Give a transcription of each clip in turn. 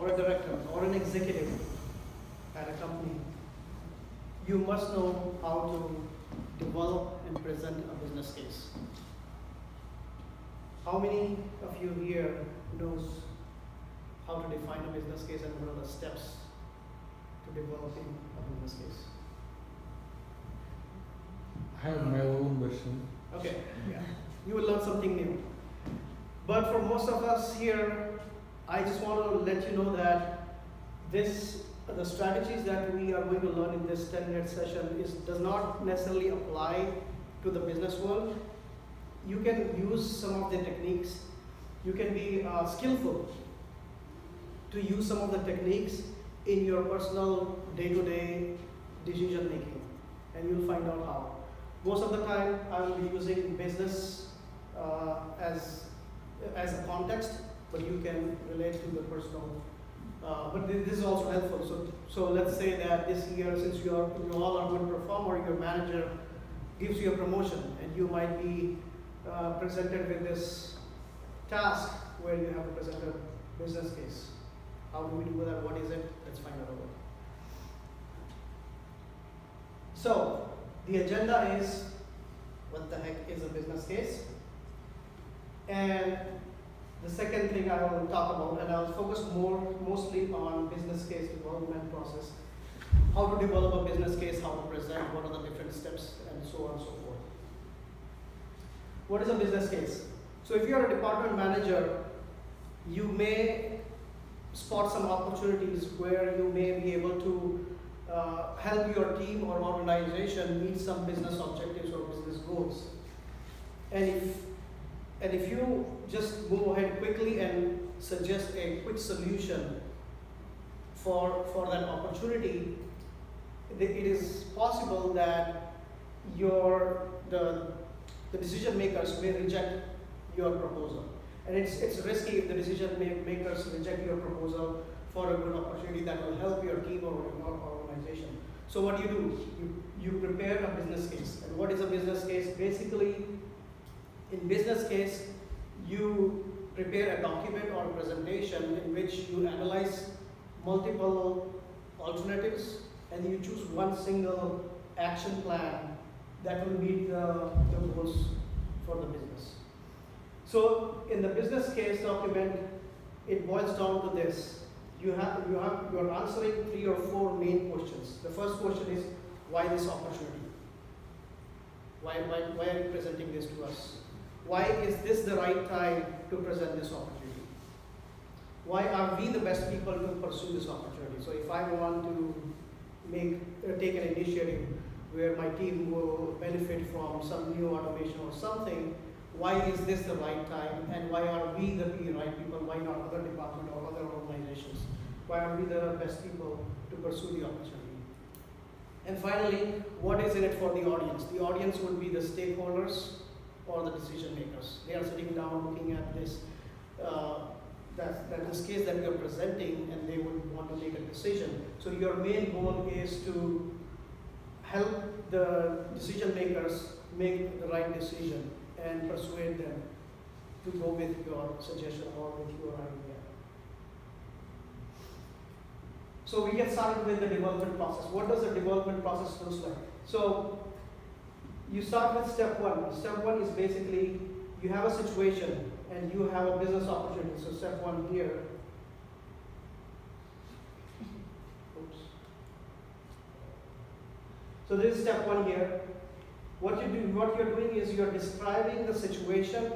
or a director or an executive at a company, you must know how to develop and present a business case. How many of you here knows how to define a business case and what are the steps to developing a business case? I have my own version. Okay, yeah. You will learn something new. But for most of us here, I just want to let you know that the strategies that we are going to learn in this 10-minute session does not necessarily apply to the business world. You can use some of the techniques. You can be skillful to use some of the techniques in your personal day-to-day decision making, and you'll find out how. Most of the time, I will be using business as a context, but you can relate to the personal. But this is also helpful. So let's say that this year, since you all are good performer, your manager gives you a promotion, and you might be presented with this task where you have to present a business case. How do we do that? What is it? Let's find out about it. So the agenda is, what the heck is a business case? And the second thing I will talk about, and I'll focus mostly on business case development process, how to develop a business case, how to present, what are the different steps, and so on and so forth. What is a business case? So if you're a department manager, you may spot some opportunities where you may be able to help your team or organization meet some business objectives or business goals. And if you just go ahead quickly and suggest a quick solution for that opportunity, it is possible that the decision makers may reject your proposal. And it's risky if the decision makers reject your proposal for a good opportunity that will help your team or your organization. So what do? You prepare a business case. And what is a business case? Basically, in business case, you prepare a document or a presentation in which you analyze multiple alternatives and you choose one single action plan that will meet the goals for the business. So in the business case document, it boils down to this. You are answering 3 or 4 main questions. The first question is, why this opportunity? Why are you presenting this to us? Why is this the right time to present this opportunity? Why are we the best people to pursue this opportunity? So if I want to take an initiative where my team will benefit from some new automation or something, why is this the right time, and why are we the right people? Why not other department or other organizations? Why are we the best people to pursue the opportunity? And finally, what is in it for the audience? The audience would be the stakeholders or the decision makers. They are sitting down looking at this this case that you are presenting, and they would want to make a decision. So your main goal is to help the decision makers make the right decision and persuade them to go with your suggestion or with your idea. So we get started with the development process. What does the development process look like? So you start with step 1. Step 1 is basically you have a situation and you have a business opportunity. So step 1 here. Oops. So this is step 1 here. What you're doing is you're describing the situation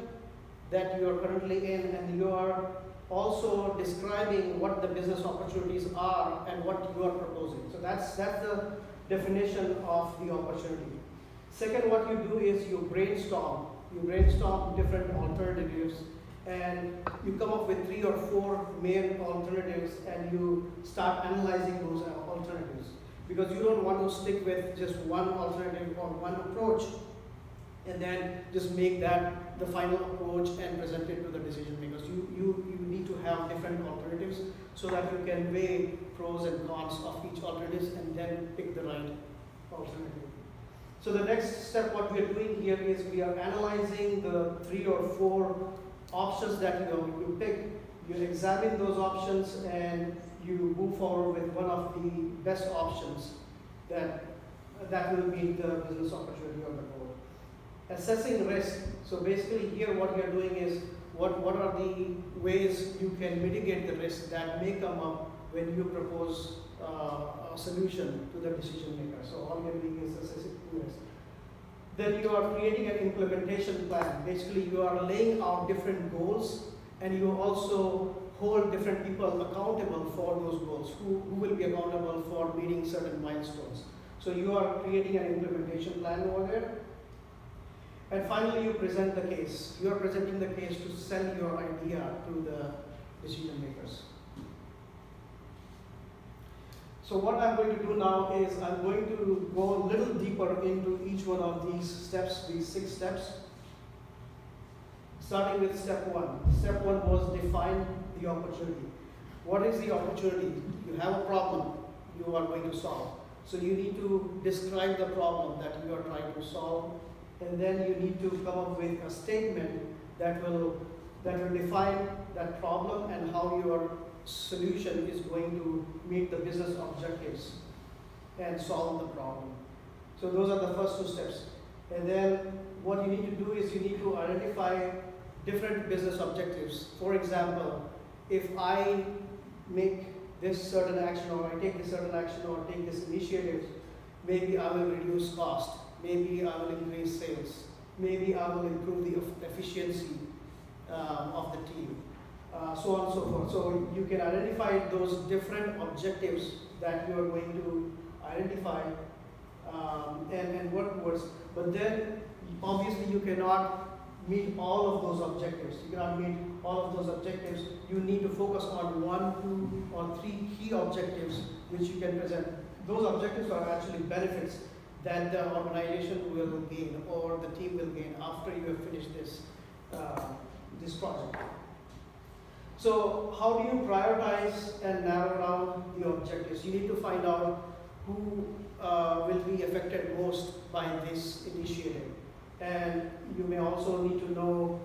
that you are currently in, and you are also describing what the business opportunities are and what you are proposing. So that's the definition of the opportunity. Second, what you do is you brainstorm. You brainstorm different alternatives, and you come up with 3 or 4 main alternatives, and you start analyzing those alternatives. Because you don't want to stick with just one alternative or one approach and then just make that the final approach and present it to the decision makers. You need to have different alternatives so that you can weigh pros and cons of each alternative and then pick the right alternative. So the next step, what we are doing here is we are analyzing the 3 or 4 options that you pick You examine those options and you move forward with one of the best options that will meet the business opportunity or the goal. Assessing risk. So basically here what we are doing is what are the ways you can mitigate the risk that may come up when you propose a solution to the decision maker. So all you're doing is assessing risk. Then you are creating an implementation plan. Basically you are laying out different goals, and you also hold different people accountable for those goals, who will be accountable for meeting certain milestones. So you are creating an implementation plan over there. And finally, you present the case. You are presenting the case to sell your idea to the decision makers. So what I'm going to do now is I'm going to go a little deeper into each one of these steps, these 6 steps. Starting with step 1. Step 1 was define the opportunity. What is the opportunity? You have a problem you are going to solve. So you need to describe the problem that you are trying to solve, and then you need to come up with a statement that will define that problem and how your solution is going to meet the business objectives and solve the problem. So those are the first 2 steps. And then what you need to do is you need to identify different business objectives. For example, if I make this certain action, or I take this certain action, or take this initiative, maybe I will reduce cost, maybe I will increase sales, maybe I will improve the efficiency of the team, so on and so forth. So you can identify those different objectives that you are going to identify and work towards, but then obviously you cannot meet all of those objectives. You cannot meet all of those objectives. You need to focus on 1, 2, or 3 key objectives which you can present. Those objectives are actually benefits that the organization will gain or the team will gain after you have finished this project. So how do you prioritize and narrow down the objectives? You need to find out who will be affected most by this initiative. And you may also need to know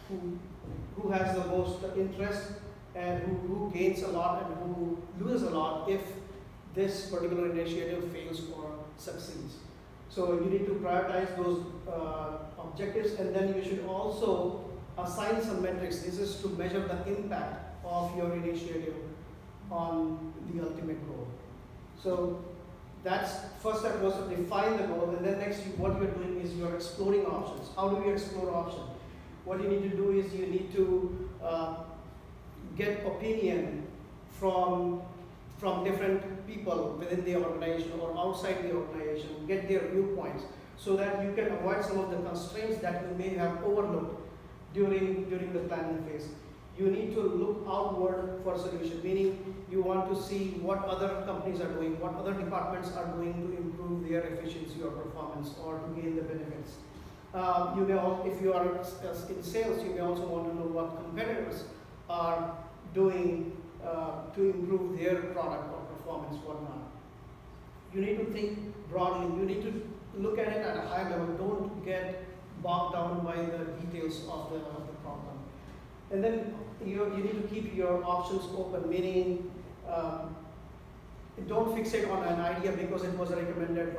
who has the most interest, and who gains a lot and who loses a lot if this particular initiative fails or succeeds. So you need to prioritize those objectives, and then you should also assign some metrics. This is to measure the impact of your initiative on the ultimate goal. So that's first step was to define the goal, and then next what you're doing is you're exploring options. How do you explore options? What you need to do is you need to get opinion from different people within the organization or outside the organization, get their viewpoints, so that you can avoid some of the constraints that you may have overlooked during the planning phase. You need to look outward for solution, meaning you want to see what other companies are doing, what other departments are doing to improve their efficiency or performance or to gain the benefits. You may also, if you are in sales, you may also want to know what competitors are doing to improve their product or performance, whatnot. You need to think broadly. You need to look at it at a high level. Don't get bogged down by the details of the problem. And then you need to keep your options open, meaning don't fixate on an idea because it was recommended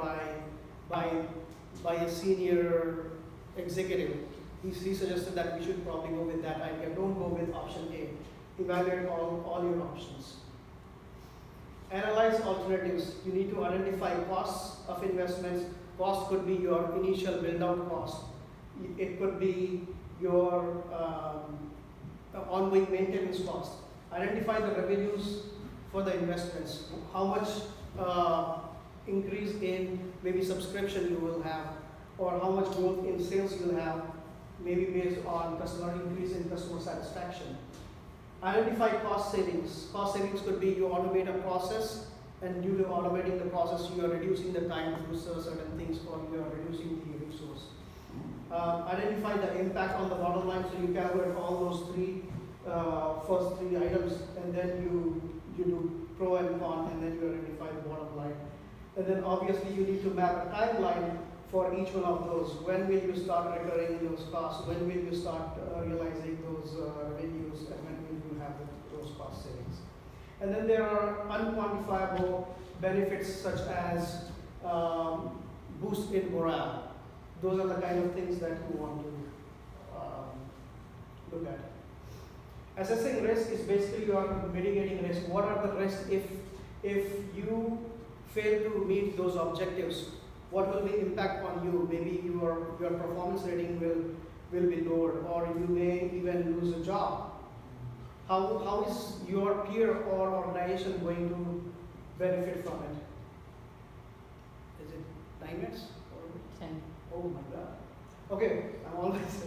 by a senior executive. He suggested that we should probably go with that idea. Don't go with option A. Evaluate all your options. Analyze alternatives. You need to identify costs of investments. Cost could be your initial build-out cost. It could be your ongoing maintenance cost. Identify the revenues for the investments. How much increase in maybe subscription you will have, or how much growth in sales you'll have, maybe based on increase in customer satisfaction. Identify cost savings. Cost savings could be you automate a process, and due to automating the process, you are reducing the time to do certain things, or you are reducing the resource. Identify the impact on the bottom line, so you calculate all those first three items, and then you do pro and con, and then you identify the bottom line. And then obviously you need to map a timeline for each one of those. When will you start recurring those costs? When will you start realizing those revenues? And when will cost savings. And then there are unquantifiable benefits such as boost in morale. Those are the kind of things that you want to look at. Assessing risk is basically you are mitigating risk. What are the risks if you fail to meet those objectives? What will the impact on you? Maybe your performance rating will be lowered, or you may even lose a job. How is your peer or organization going to benefit from it? Is it 9 minutes? Or 10. Oh my God. Okay, I'm always.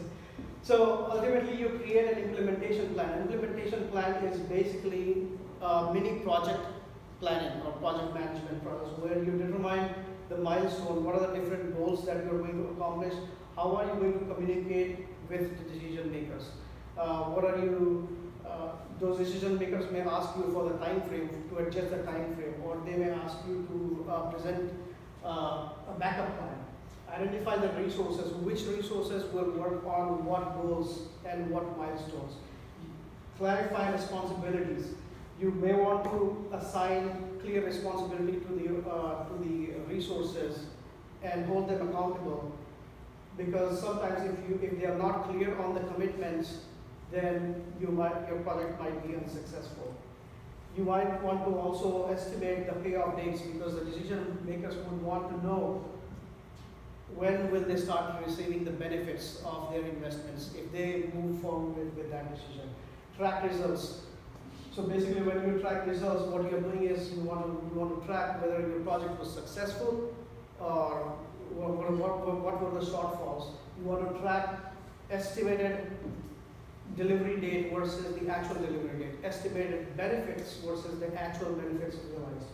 So ultimately, you create an implementation plan. Implementation plan is basically a mini project planning or project management process where you determine the milestone, what are the different goals that you're going to accomplish, how are you going to communicate with the decision makers, those decision makers may ask you for the time frame, to adjust the time frame, or they may ask you to present a backup plan. Identify the resources, which resources will work on what goals and what milestones. Clarify responsibilities. You may want to assign clear responsibility to the resources and hold them accountable, because sometimes if they are not clear on the commitments, then your project might be unsuccessful. You might want to also estimate the payoff dates, because the decision makers would want to know when will they start receiving the benefits of their investments if they move forward with that decision. Track results. So basically, when you track results, what you're doing is you want to track whether your project was successful or what were the shortfalls. You want to track estimated delivery date versus the actual delivery date, estimated benefits versus the actual benefits realized.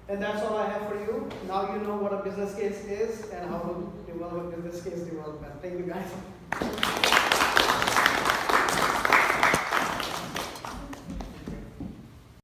And that's all I have for you. Now you know what a business case is and how to develop a business case development. Thank you guys.